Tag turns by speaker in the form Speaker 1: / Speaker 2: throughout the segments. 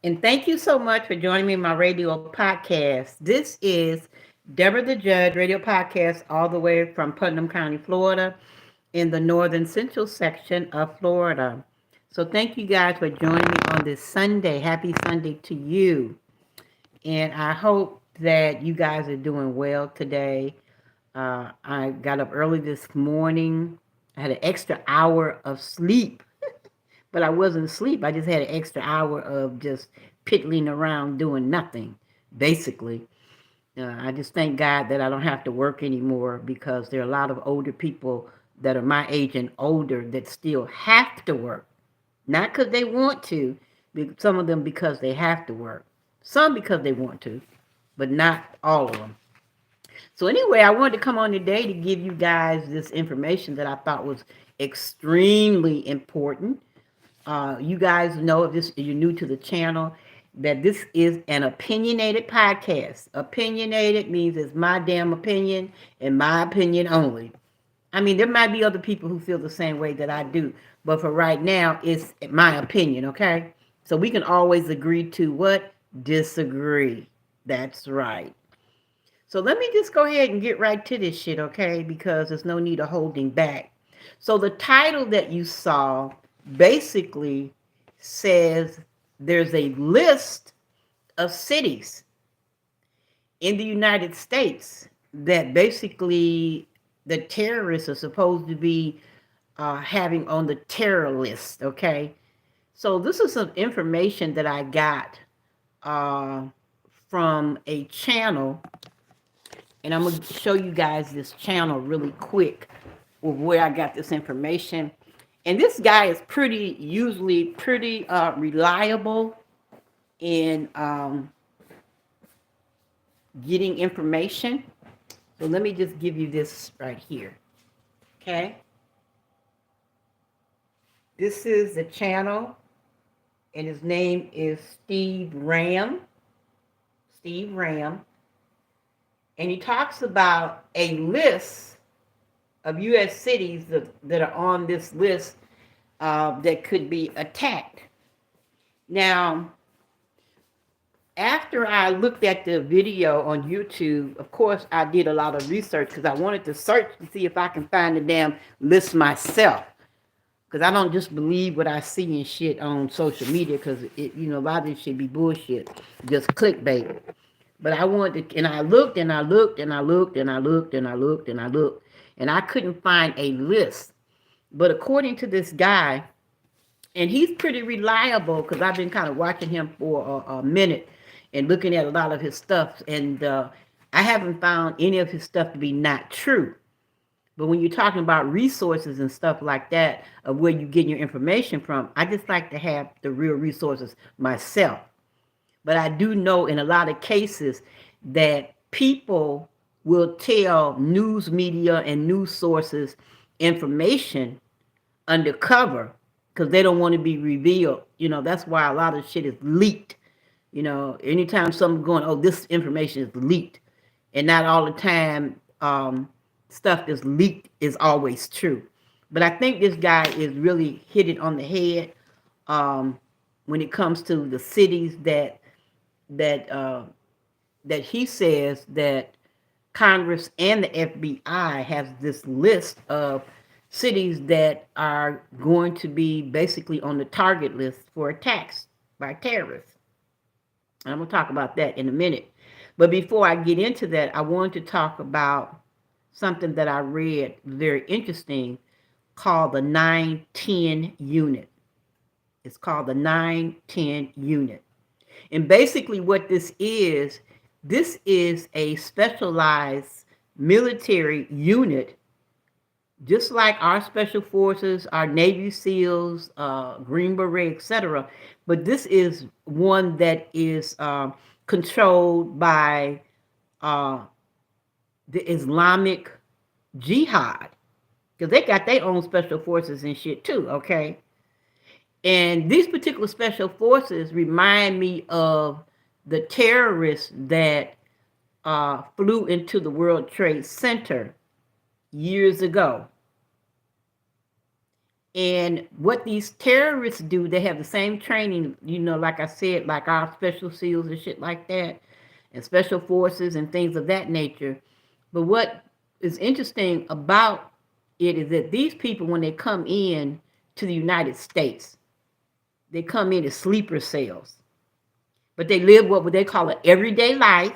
Speaker 1: And thank you so much for joining me in my radio podcast. This is Deborah the Judge radio podcast, all the way from Putnam County, Florida, in the northern central section of Florida. So thank you guys for joining me on this Sunday. Happy Sunday to you. And I hope that you guys are doing well today. I got up early this morning. I had an extra hour of sleep, but I wasn't asleep. I just had an extra hour of just piddling around doing nothing, basically. I just thank God that I don't have to work anymore because there are a lot of older people that are my age and older that still have to work. Not because they want to, some of them because they have to work. Some because they want to, but not all of them. So anyway, I wanted to come on today to give you guys this information that I thought was extremely important. You guys know if you're new to the channel, that this is an opinionated podcast. Opinionated means it's my damn opinion and my opinion only. I mean, there might be other people who feel the same way that I do, but for right now, it's my opinion, okay? So we can always agree to what? Disagree. That's right. So let me just go ahead and get right to this shit, okay? Because there's no need of holding back. So the title that you saw basically says there's a list of cities in the United States that basically the terrorists are supposed to be having on the terror list, okay? So this is some information that I got uh, from a channel, and I'm going to show you guys this channel really quick with where I got this information. And this guy is usually pretty reliable in getting information. So let me just give you this right here. Okay. This is the channel, and his name is Steve Ram. Steve Ram. And he talks about a list of U.S. cities that are on this list that could be attacked. Now, after I looked at the video on YouTube, of course, I did a lot of research because I wanted to search to see if I can find the damn list myself. Because I don't just believe what I see and shit on social media because, a lot of this shit be bullshit, just clickbait. But I wanted to, and I looked and I looked and I looked and I looked and I looked and I looked, and I couldn't find a list. But according to this guy, and he's pretty reliable because I've been kind of watching him for a minute and looking at a lot of his stuff, and I haven't found any of his stuff to be not true. But when you're talking about resources and stuff like that, of where you get your information from, I just like to have the real resources myself. But I do know in a lot of cases that people will tell news media and news sources information undercover because they don't want to be revealed. That's why a lot of shit is leaked. Anytime something's going, oh, this information is leaked. And not all the time stuff that's leaked is always true. But I think this guy is really hit it on the head when it comes to the cities that he says that Congress and the FBI has this list of cities that are going to be basically on the target list for attacks by terrorists. I'm going to talk about that in a minute. But before I get into that, I wanted to talk about something that I read very interesting called the 910 unit. It's called the 910 unit. And basically what this is a specialized military unit, just like our special forces, our Navy SEALs, Green Beret, etc. But this is one that is controlled by the Islamic Jihad, because they got their own special forces and shit too, okay? And these particular special forces remind me of the terrorists that flew into the World Trade Center years ago. And what these terrorists do, they have the same training, like I said, like our special SEALs and shit like that, and special forces and things of that nature. But what is interesting about it is that these people, when they come in to the United States, they come in as sleeper cells. But they live what they call an everyday life.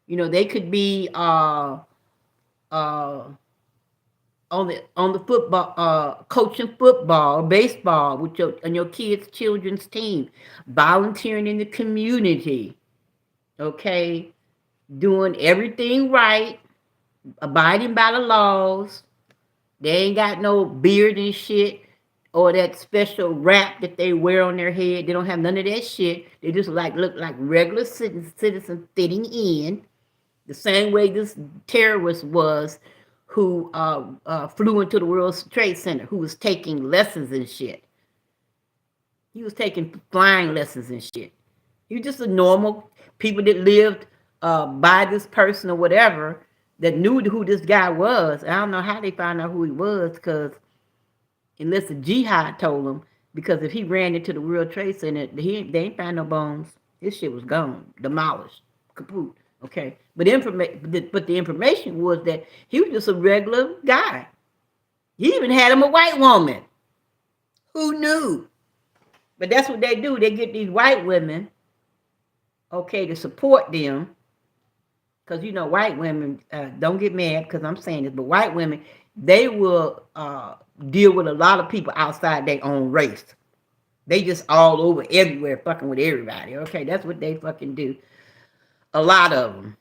Speaker 1: They could be uh, on the football, coaching football, baseball with your kids' children's team, volunteering in the community, okay, doing everything right, abiding by the laws. They ain't got no beard and shit or that special wrap that they wear on their head. They don't have none of that shit. They just look like regular citizens fitting in the same way this terrorist was who flew into the World Trade Center, who was taking lessons and shit. He was taking flying lessons and shit. He was just a normal people that lived by this person or whatever that knew who this guy was. I don't know how they found out who he was, because unless the jihad told them, because if he ran into the World Trade Center, they ain't found no bones. His shit was gone, demolished, kaput. Okay, but the information was that he was just a regular guy. He even had him a white woman. Who knew? But that's what they do. They get these white women, okay, to support them. Because, white women, don't get mad because I'm saying this, but white women, they will deal with a lot of people outside their own race. They just all over everywhere fucking with everybody. Okay, that's what they fucking do. A lot of them.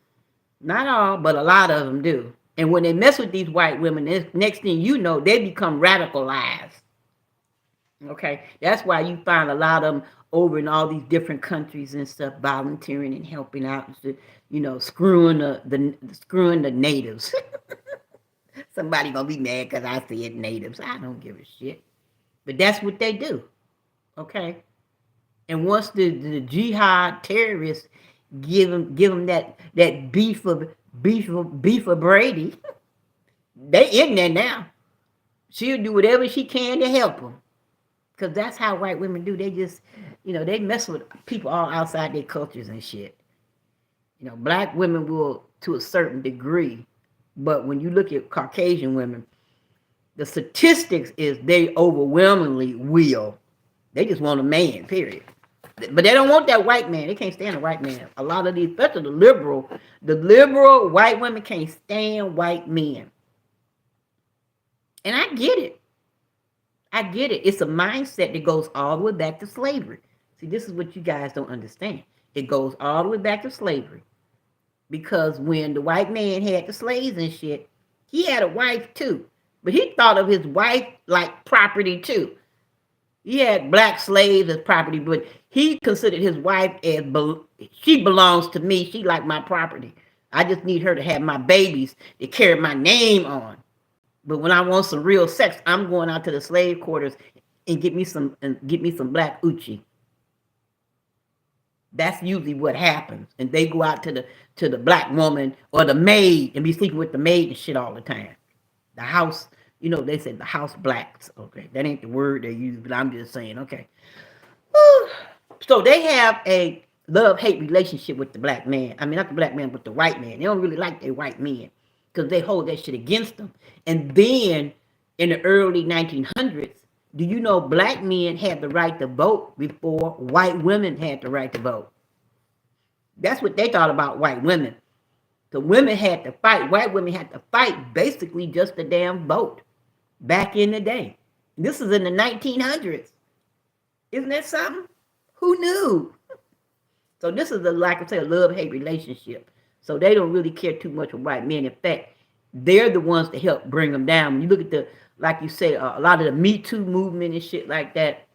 Speaker 1: Not all, but a lot of them do. And when they mess with these white women, next thing you know, they become radicalized. Okay, that's why you find a lot of them over in all these different countries and stuff, volunteering and helping out, screwing the natives. Somebody gonna be mad because I said natives. I don't give a shit, but that's what they do. Okay, and once the jihad terrorists give them that beef of Brady, they in there now. She'll do whatever she can to help them. Because that's how white women do. They just, they mess with people all outside their cultures and shit. Black women will to a certain degree. But when you look at Caucasian women, the statistics is they overwhelmingly will. They just want a man, period. But they don't want that white man. They can't stand a white man. A lot of these, especially the liberal white women can't stand white men. And I get it. It's a mindset that goes all the way back to slavery. See, this is what you guys don't understand. It goes all the way back to slavery. Because when the white man had the slaves and shit, he had a wife too. But he thought of his wife like property too. He had black slaves as property, but he considered his wife as, she belongs to me. She like my property. I just need her to have my babies to carry my name on. But when I want some real sex, I'm going out to the slave quarters and get me some black Uchi. That's usually what happens. And they go out to the black woman or the maid and be sleeping with the maid and shit all the time. The house, they said the house blacks. Okay, that ain't the word they use, but I'm just saying, okay. So they have a love-hate relationship with the black man. I mean, not the black man, but the white man. They don't really like their white men, because they hold that shit against them. And then in the early 1900s, do you know black men had the right to vote before white women had the right to vote? That's what they thought about white women. The women had to fight. White women had to fight basically just the damn vote back in the day. This is in the 1900s. Isn't that something? Who knew? So this is like I say, a love-hate relationship. So they don't really care too much for white men. In fact, they're the ones to help bring them down. When you look at like you say, a lot of the Me Too movement and shit like that,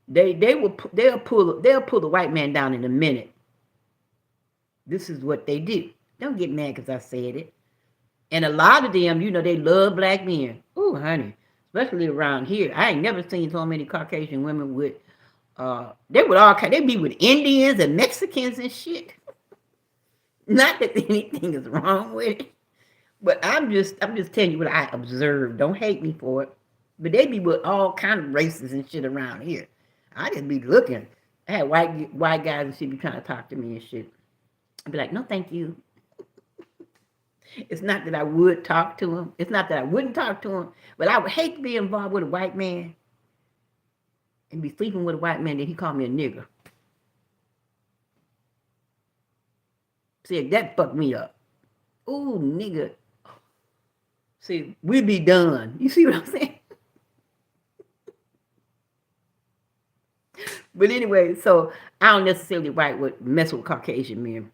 Speaker 1: they'll pull the white man down in a minute. This is what they do. Don't get mad because I said it. And a lot of them, they love black men. Oh, honey, especially around here. I ain't never seen so many Caucasian women with. They be with Indians and Mexicans and shit. Not that anything is wrong with it, But I'm just telling you what I observed. Don't hate me for it. But they be with all kind of races and shit around here. I just be looking. I had white guys and shit be trying to talk to me and shit. I'd be like, no, thank you. It's not that I would talk to him. It's not that I wouldn't talk to him. But I would hate to be involved with a white man and be sleeping with a white man that he called me a nigger. See, that fucked me up. Ooh, nigga. See, we be done. You see what I'm saying? But anyway, so I don't necessarily mess with Caucasian men.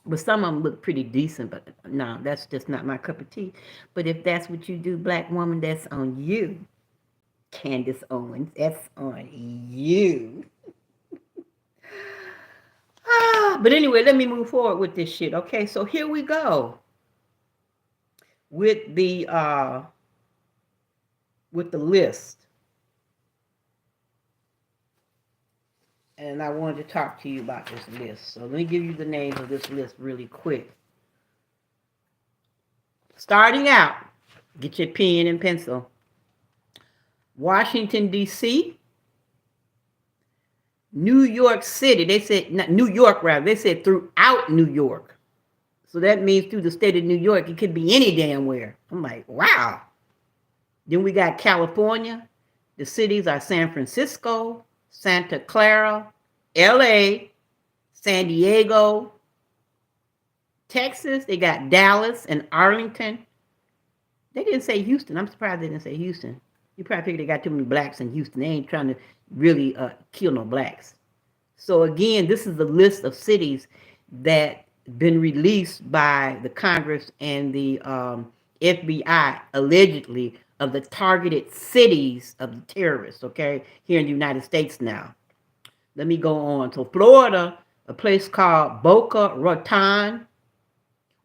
Speaker 1: But some of them look pretty decent, but no, that's just not my cup of tea. But if that's what you do, black woman, that's on you. Candace Owens, that's on you. But anyway, let me move forward with this shit. Okay, so here we go. With the list. And I wanted to talk to you about this list. So let me give you the names of this list really quick. Starting out, get your pen and pencil. Washington, D.C., New York City. They said, not New York rather, they said throughout New York. So that means through the state of New York, it could be any damn where. I'm like, wow. Then we got California. The cities are San Francisco, Santa Clara, LA, San Diego. Texas, they got Dallas and Arlington. They didn't say Houston. I'm surprised they didn't say Houston. You probably figure they got too many blacks in Houston. They ain't trying to really kill no blacks. So again, this is the list of cities that been released by the Congress and the FBI, allegedly, of the targeted cities of the terrorists, okay, here in the United States now. Let me go on. So Florida, a place called Boca Raton,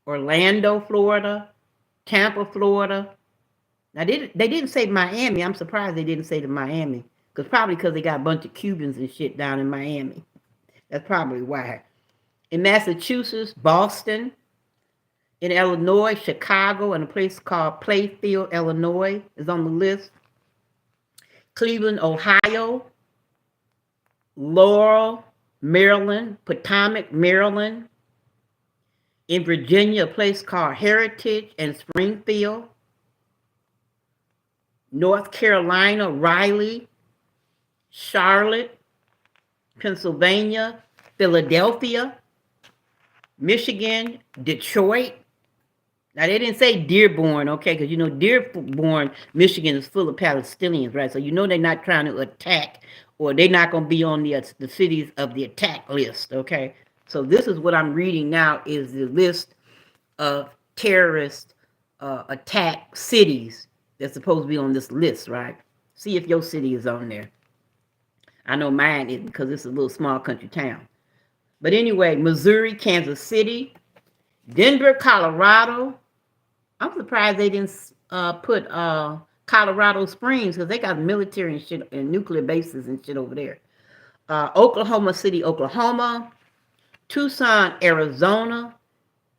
Speaker 1: Orlando, Florida, Tampa, Florida. Now, they didn't say Miami. I'm surprised they didn't say to Miami. Probably because they got a bunch of Cubans and shit down in Miami. That's probably why. In Massachusetts, Boston. In Illinois, Chicago, and a place called Plainfield, Illinois is on the list. Cleveland, Ohio. Laurel, Maryland. Potomac, Maryland. In Virginia, a place called Heritage and Springfield. North Carolina, Raleigh. Charlotte, Pennsylvania. Philadelphia. Michigan, Detroit. Now, they didn't say Dearborn, okay, because, you know, Dearborn, Michigan is full of Palestinians, right? So, you know, they're not trying to attack, or they're not going to be on the cities of the attack list, okay? So, this is what I'm reading now is the list of terrorist attack cities that's supposed to be on this list, right? See if your city is on there. I know mine isn't because it's a little small country town. But anyway, Missouri, Kansas City, Denver, Colorado. I'm surprised they didn't put Colorado Springs because they got military and shit and nuclear bases and shit over there. Oklahoma City, Oklahoma, Tucson, Arizona,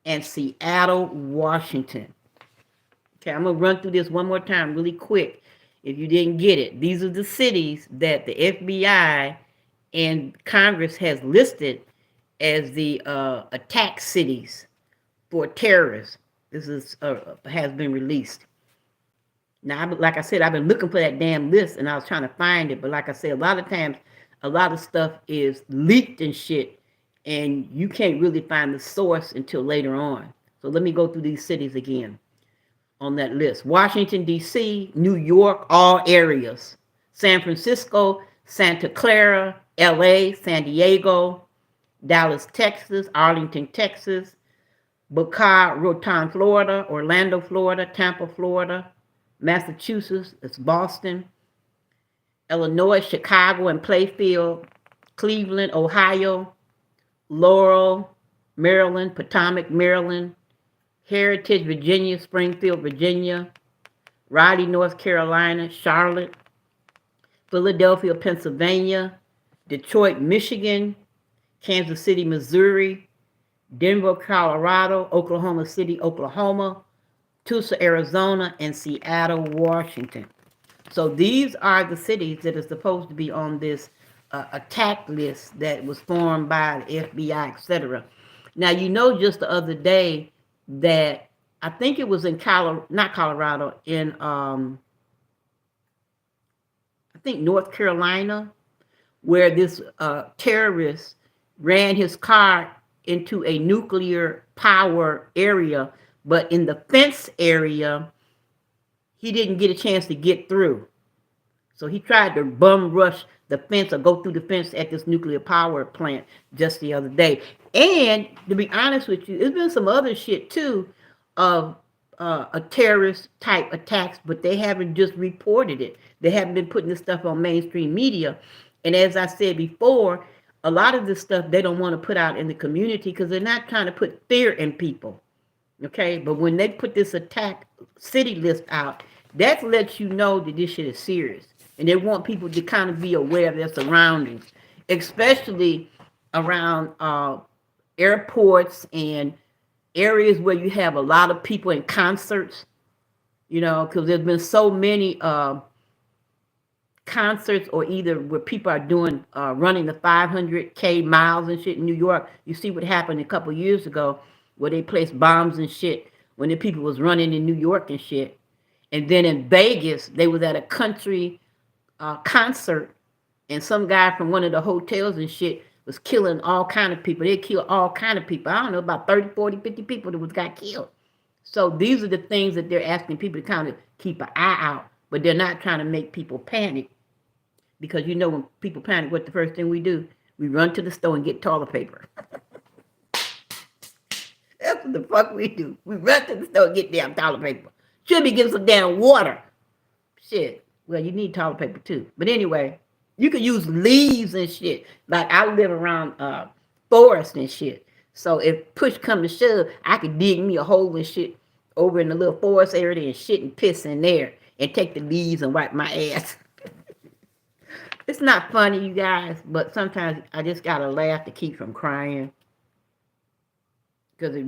Speaker 1: and Seattle, Washington. Okay, I'm going to run through this one more time really quick if you didn't get it. These are the cities that the FBI and Congress has listed as the attack cities for terrorists. This is has been released. Now, like I said, I've been looking for that damn list, and I was trying to find it. But like I said, a lot of times, a lot of stuff is leaked and shit, and you can't really find the source until later on. So let me go through these cities again on that list. Washington, D.C., New York, all areas. San Francisco, Santa Clara, L.A., San Diego, Dallas, Texas, Arlington, Texas, Boca Raton, Florida, Orlando, Florida, Tampa, Florida, Massachusetts, it's Boston, Illinois, Chicago, and Plainfield, Cleveland, Ohio, Laurel, Maryland, Potomac, Maryland, Heritage, Virginia, Springfield, Virginia, Raleigh, North Carolina, Charlotte, Philadelphia, Pennsylvania, Detroit, Michigan, Kansas City, Missouri, Denver, Colorado, Oklahoma City, Oklahoma, Tucson, Arizona, and Seattle, Washington. So these are the cities that are supposed to be on this attack list that was formed by the FBI, etc. Now, just the other day that I think it was in not Colorado, in I think North Carolina, where this terrorist ran his car into a nuclear power area, but in the fence area, he didn't get a chance to get through. So he tried to bum rush the fence or go through the fence at this nuclear power plant just the other day. And to be honest with you, there's been some other shit too of a terrorist type attacks, but they haven't just reported it. They haven't been putting this stuff on mainstream media. And as I said before, a lot of this stuff they don't want to put out in the community because they're not trying to put fear in people. Okay, but when they put this attack city list out, that lets you know that this shit is serious. And they want people to kind of be aware of their surroundings, especially around airports and areas where you have a lot of people in concerts, because there's been so many concerts, or either where people are doing running the 500K miles and shit in New York. You see what happened a couple years ago where they placed bombs and shit when the people was running in New York and shit. And then in Vegas, they was at a country concert, and some guy from one of the hotels and shit was killing all kind of people. They killed all kind of people. I don't know, about 30, 40, 50 people that got killed. So these are the things that they're asking people to kind of keep an eye out, but they're not trying to make people panic. Because when people panic, what the first thing we do? We run to the store and get toilet paper. That's what the fuck we do. We run to the store and get damn toilet paper. Should be getting some damn water. Shit. Well, you need toilet paper too. But anyway, you could use leaves and shit. Like I live around forest and shit. So if push come to shove, I could dig me a hole and shit over in the little forest area and shit and piss in there and take the leaves and wipe my ass. It's not funny, you guys, but sometimes I just gotta laugh to keep from crying. Because it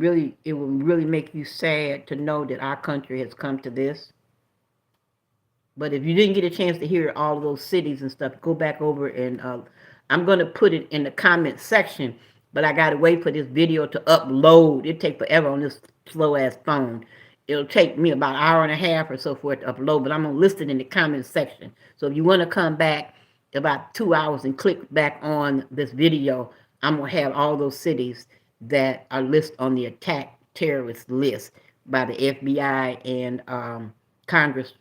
Speaker 1: will really make you sad to know that our country has come to this. But if you didn't get a chance to hear all of those cities and stuff, go back over and I'm going to put it in the comment section, but I got to wait for this video to upload. It'll take forever on this slow-ass phone. It'll take me about an hour and a half or so for it to upload, but I'm going to list it in the comment section. So if you want to come back about 2 hours and click back on this video, I'm going to have all those cities that are listed on the attack terrorist list by the FBI and Congress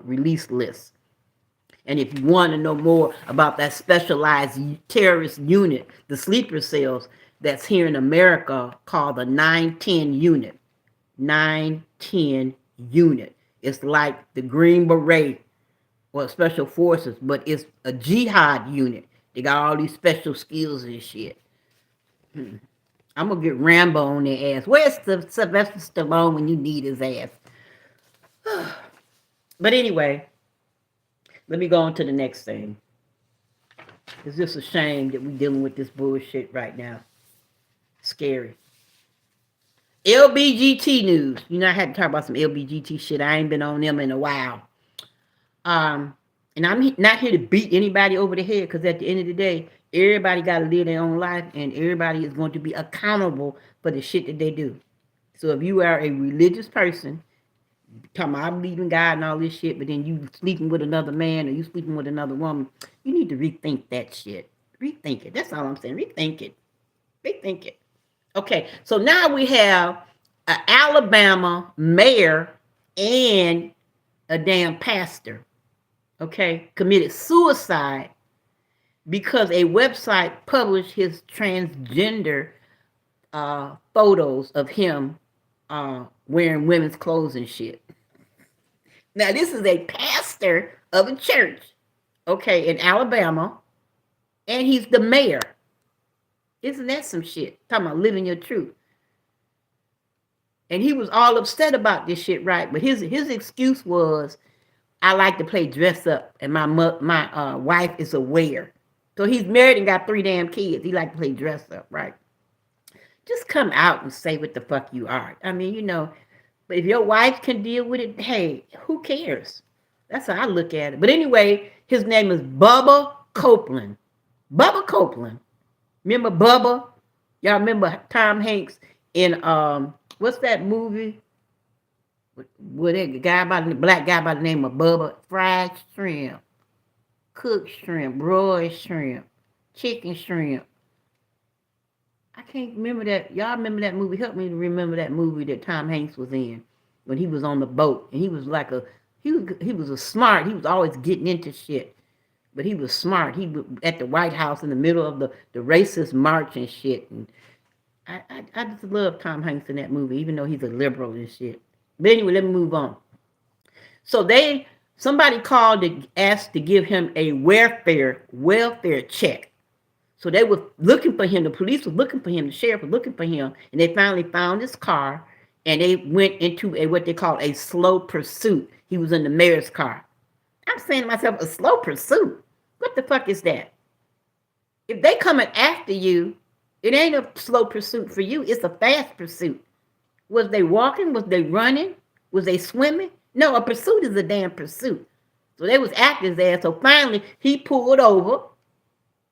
Speaker 1: release list. And if you want to know more about that specialized terrorist unit, the sleeper cells that's here in America called the 910 unit. 910 unit. It's like the Green Beret or Special Forces, but it's a jihad unit. They got all these special skills and shit. I'm going to get Rambo on their ass. Where's the Sylvester Stallone when you need his ass? But anyway, let me go on to the next thing. It's just a shame that we're dealing with this bullshit right now. Scary. LBGT news. I had to talk about some LBGT shit. I ain't been on them in a while. And I'm not here to beat anybody over the head, because at the end of the day, everybody got to live their own life, and everybody is going to be accountable for the shit that they do. So if you are a religious person, talking about I believe in God and all this shit, but then you sleeping with another man or you sleeping with another woman, you need to rethink that shit. Rethink it. That's all I'm saying. Rethink it. Rethink it. Okay, so now we have an Alabama mayor and a damn pastor, okay, committed suicide because a website published his transgender photos of him wearing women's clothes and shit. Now, this is a pastor of a church, okay, in Alabama, and he's the mayor. Isn't that some shit? Talking about living your truth. And he was all upset about this shit, right? But his excuse was, I like to play dress up, and my wife is aware. So he's married and got 3 damn kids. He like to play dress up, right? Just come out and say what the fuck you are. I mean, But if your wife can deal with it, hey, who cares? That's how I look at it. But anyway, his name is Bubba Copeland. Bubba Copeland. Remember Bubba? Y'all remember Tom Hanks in what's that movie? With that guy by the black guy by the name of Bubba? Fried shrimp, cooked shrimp, broiled shrimp, chicken shrimp. I can't remember that. Y'all remember that movie? Help me to remember that movie that Tom Hanks was in when he was on the boat and he was like he was a smart. He was always getting into shit, but he was smart. He was at the White House in the middle of the racist march and shit. And I just love Tom Hanks in that movie, even though he's a liberal and shit. But anyway, let me move on. So somebody called to ask to give him a welfare check. So they were looking for him. The police was looking for him. The sheriff was looking for him. And they finally found his car. And they went into what they call a slow pursuit. He was in the mayor's car. I'm saying to myself, a slow pursuit? What the fuck is that? If they coming after you, it ain't a slow pursuit for you. It's a fast pursuit. Was they walking? Was they running? Was they swimming? No, a pursuit is a damn pursuit. So they was after his ass. So finally, he pulled over.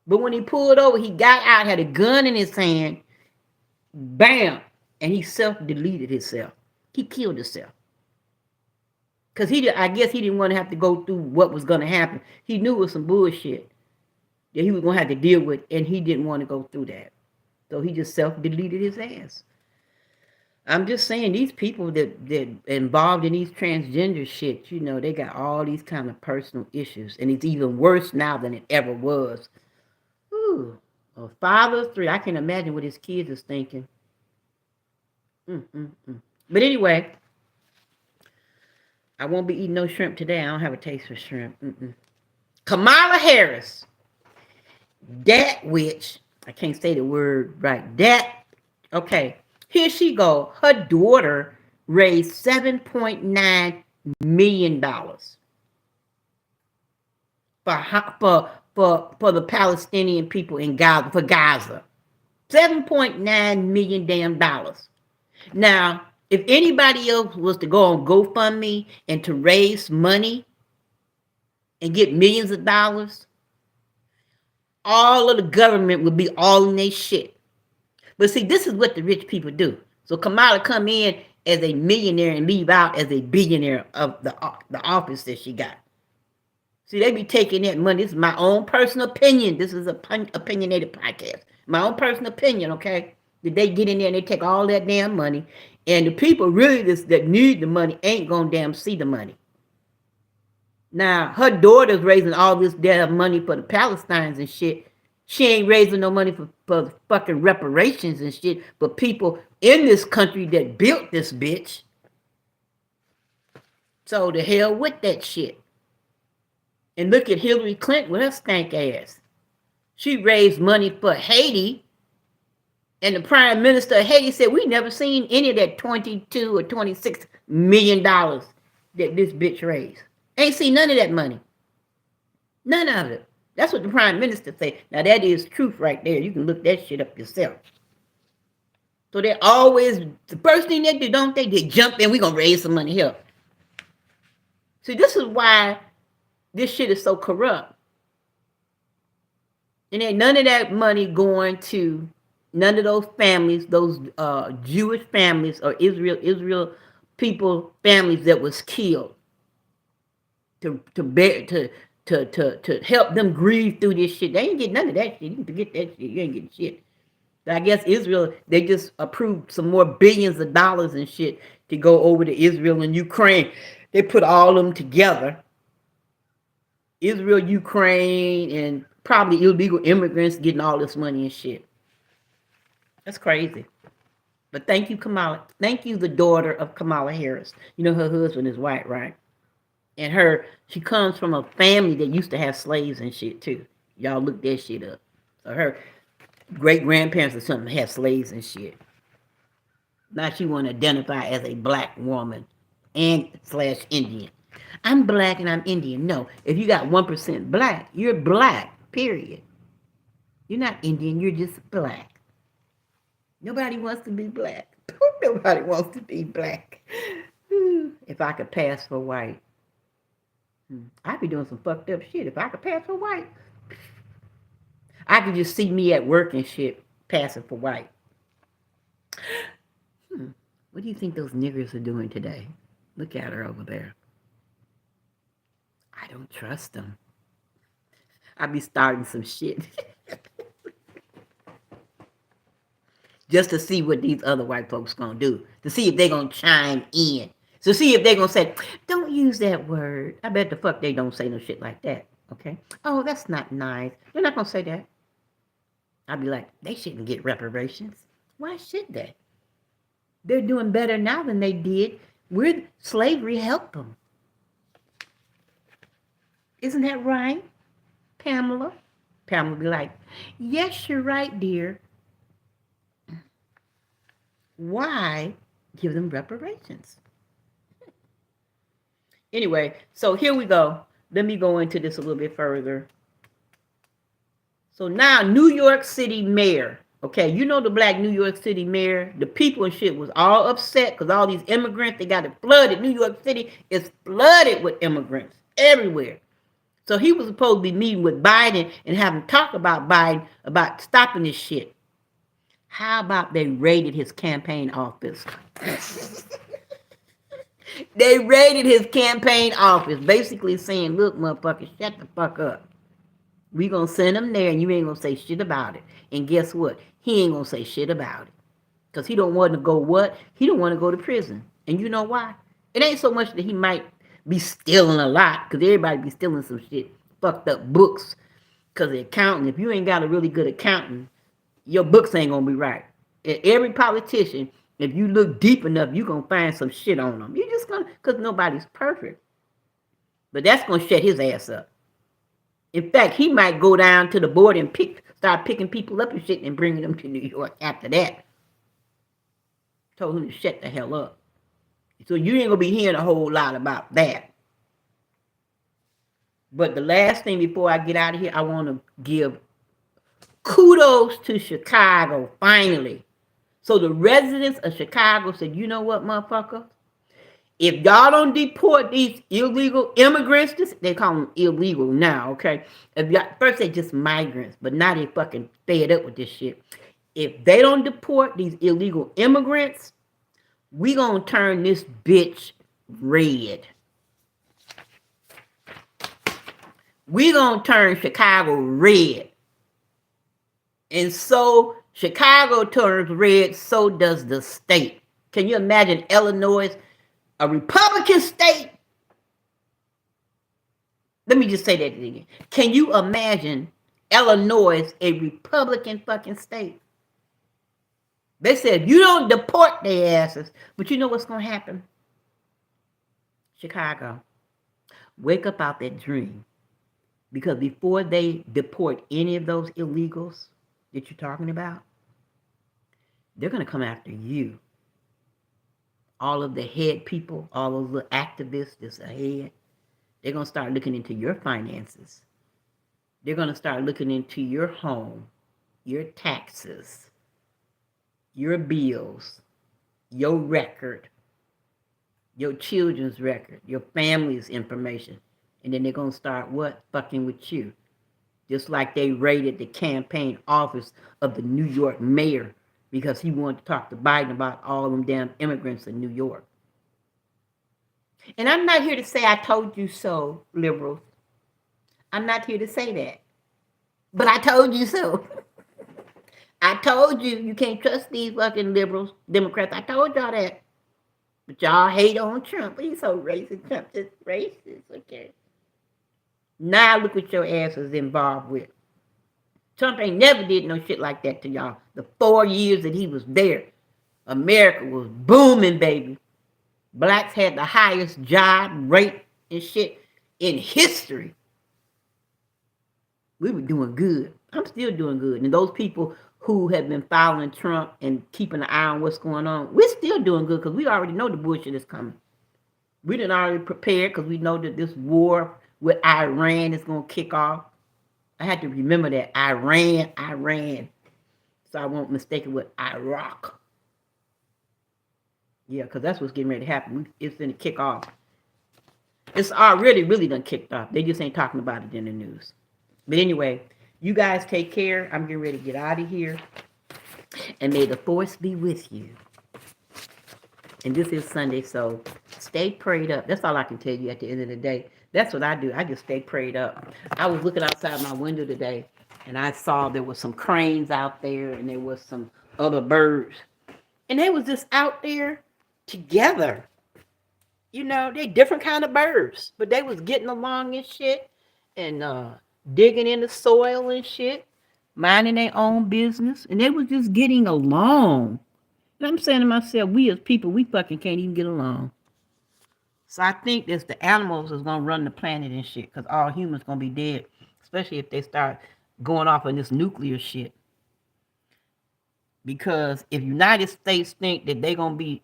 Speaker 1: But when he pulled over, he got out, had a gun in his hand, bam, and he self-deleted himself. He killed himself. Because I guess he didn't want to have to go through what was going to happen. He knew it was some bullshit that he was going to have to deal with, and he didn't want to go through that. So he just self-deleted his ass. I'm just saying, these people that involved in these transgender shit, you know, they got all these kind of personal issues. And it's even worse now than it ever was. Ooh, a father of three. I can imagine what his kids is thinking. But anyway, I won't be eating no shrimp today. I don't have a taste for shrimp. Kamala Harris. That witch. I can't say the word right. Okay. Here she go. Her daughter raised $7.9 million for the Palestinian people in Gaza, for Gaza. $7.9 million damn dollars. Now, if anybody else was to go on GoFundMe and to raise money and get millions of dollars, all of the government would be all in their shit. But see, this is what the rich people do. So Kamala come in as a millionaire and leave out as a billionaire of the office that she got. See, they be taking that money. This is my own personal opinion. This is a opinionated podcast. My own personal opinion, okay? That they get in there and they take all that damn money. And the people really that need the money ain't gonna damn see the money. Now, her daughter's raising all this damn money for the Palestinians and shit. She ain't raising no money for fucking reparations and shit, but people in this country that built this bitch. So the hell with that shit. And look at Hillary Clinton with her stank ass. She raised money for Haiti. And the prime minister of Haiti said, we never seen any of that 22 or $26 million that this bitch raised. Ain't seen none of that money. None of it. That's what the prime minister said. Now that is truth right there. You can look that shit up yourself. So they always, the first thing they do, don't they? They jump in, we're going to raise some money here. See, this is why this shit is so corrupt. And ain't none of that money going to none of those families, those Jewish families or Israel people families that was killed to help them grieve through this shit. They ain't get none of that shit. You can forget that shit. You ain't getting shit. But I guess Israel, they just approved some more billions of dollars and shit to go over to Israel and Ukraine. They put all of them together. Israel, Ukraine, and probably illegal immigrants getting all this money and shit. That's crazy. But thank you, Kamala. Thank you, the daughter of Kamala Harris. You know her husband is white, right? And she comes from a family that used to have slaves and shit too. Y'all look that shit up. So her great-grandparents or something had slaves and shit. Now she want to identify as a black woman and / Indian. I'm black and I'm Indian. No, if you got 1% black, you're black, period. You're not Indian, you're just black. Nobody wants to be black. Nobody wants to be black. If I could pass for white, I'd be doing some fucked up shit. If I could pass for white, I could just see me at work and shit passing for white. What do you think those niggers are doing today? Look at her over there. I don't trust them. I'd be starting some shit. Just to see what these other white folks gonna do. To see if they gonna chime in. To see if they gonna say, don't use that word. I bet the fuck they don't say no shit like that. Okay? Oh, that's not nice. They're not gonna say that. I'd be like, they shouldn't get reparations. Why should they? They're doing better now than they did. Slavery helped them. Isn't that right, Pamela? Pamela be like, yes, you're right, dear. Why give them reparations? Anyway, so here we go. Let me go into this a little bit further. So now, New York City mayor. Okay, you know the black New York City mayor? The people and shit was all upset because all these immigrants, they got it flooded. New York City is flooded with immigrants everywhere. So he was supposed to be meeting with Biden and having talk about Biden about stopping this shit. How about they raided his campaign office? They raided his campaign office, basically saying, look, motherfucker, shut the fuck up. We gonna send him there and you ain't gonna say shit about it. And guess what? He ain't gonna say shit about it. Because he don't want to go what? He don't want to go to prison. And you know why? It ain't so much that he might be stealing a lot, because everybody be stealing some shit. Fucked up books. Because the accountant, if you ain't got a really good accountant, your books ain't gonna be right. And every politician, if you look deep enough, you gonna find some shit on them. You just gonna, because nobody's perfect. But that's gonna shut his ass up. In fact, he might go down to the border and start picking people up and shit and bringing them to New York after that. Told him to shut the hell up. So you ain't gonna be hearing a whole lot about that. But the last thing before I get out of here, I want to give kudos to Chicago, finally. So the residents of Chicago said, you know what, motherfucker? If y'all don't deport these illegal immigrants, they call them illegal now, okay? First they just migrants, but now they fucking fed up with this shit. If they don't deport these illegal immigrants, we gonna turn this bitch red. We gonna turn Chicago red. And so Chicago turns red, so does the state. Can you imagine Illinois, a Republican state? Let me just say that again. Can you imagine Illinois, a Republican fucking state? They said, you don't deport their asses. But you know what's going to happen? Chicago, wake up out that dream. Because before they deport any of those illegals that you're talking about, they're going to come after you. All of the head people, all of the activists that's ahead, they're going to start looking into your finances. They're going to start looking into your home, your taxes, your bills, your record, your children's record, your family's information. And then they're going to start what? Fucking with you. Just like they raided the campaign office of the New York mayor because he wanted to talk to Biden about all them damn immigrants in New York. And I'm not here to say I told you so, liberals. I'm not here to say that. But I told you so. I told you you can't trust these fucking liberals, Democrats. I told y'all that. But y'all hate on Trump. He's so racist. Trump is racist. Okay. Now look what your ass is involved with. Trump ain't never did no shit like that to y'all. The 4 years that he was there, America was booming, baby. Blacks had the highest job rate and shit in history. We were doing good. I'm still doing good. And those people who have been following Trump and keeping an eye on what's going on, we're still doing good because we already know the bullshit is coming. We done already prepared because we know that this war with Iran is going to kick off. I had to remember that. Iran. So I won't mistake it with Iraq. Yeah, because that's what's getting ready to happen. It's going to kick off. It's already really done kicked off. They just ain't talking about it in the news. But anyway, you guys take care. I'm getting ready to get out of here. And may the force be with you. And this is Sunday, so stay prayed up. That's all I can tell you at the end of the day. That's what I do. I just stay prayed up. I was looking outside my window today, and I saw there was some cranes out there, and there was some other birds. And they was just out there together. You know, they different kind of birds, but they was getting along and shit, and digging in the soil and shit, minding their own business, and they was just getting along. And I'm saying to myself, we as people, we fucking can't even get along. So I think this the animals is gonna run the planet and shit, cause all humans gonna be dead, especially if they start going off on this nuclear shit. Because if United States think that they gonna be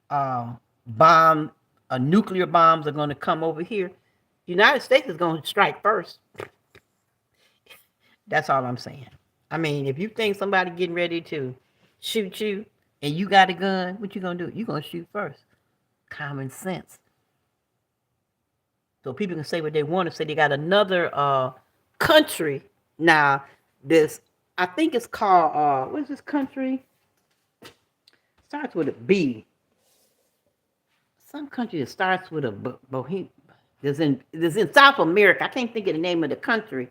Speaker 1: bomb, nuclear bombs are gonna come over here, United States is gonna strike first. That's all I'm saying. I mean, if you think somebody getting ready to shoot you and you got a gun, what you gonna do? You gonna shoot first. Common sense. So people can say what they want to say. They got another country now. This I think it's called what is this country? Starts with a B. Some country that starts with a Bohemian. There's in South America. I can't think of the name of the country,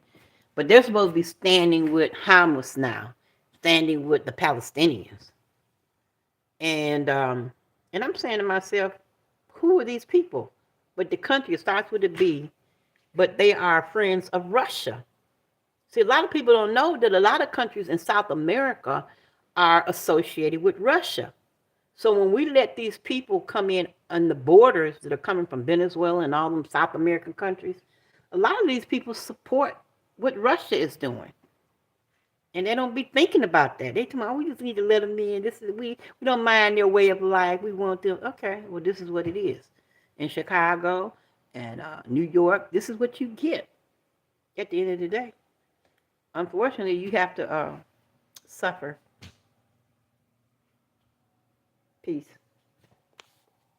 Speaker 1: but they're supposed to be standing with Hamas now, standing with the Palestinians. And I'm saying to myself, who are these people? But the country starts with a B, but they are friends of Russia. See, a lot of people don't know that a lot of countries in South America are associated with Russia. So when we let these people come in on the borders that are coming from Venezuela and all them South American countries, a lot of these people support what Russia is doing. And they don't be thinking about that. They tell me, oh, we just need to let them in. We don't mind their way of life. We want them. Okay, well, this is what it is. In Chicago and New York, this is what you get at the end of the day. Unfortunately, you have to suffer. Peace.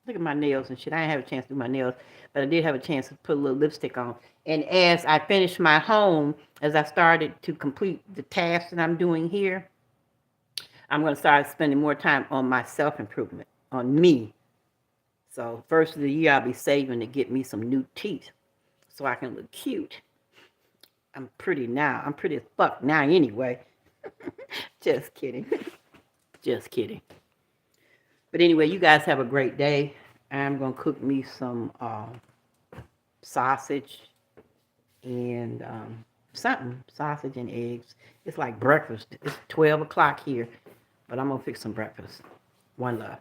Speaker 1: Look at my nails and shit. I didn't have a chance to do my nails, but I did have a chance to put a little lipstick on. And as I finished my home, as I started to complete the tasks that I'm doing here, I'm going to start spending more time on my self-improvement, on me. So first of the year, I'll be saving to get me some new teeth so I can look cute. I'm pretty now. I'm pretty as fuck now anyway. Just kidding. Just kidding. But anyway, you guys have a great day. I'm going to cook me some sausage and sausage and eggs. It's like breakfast. It's 12 o'clock here, but I'm going to fix some breakfast. One love.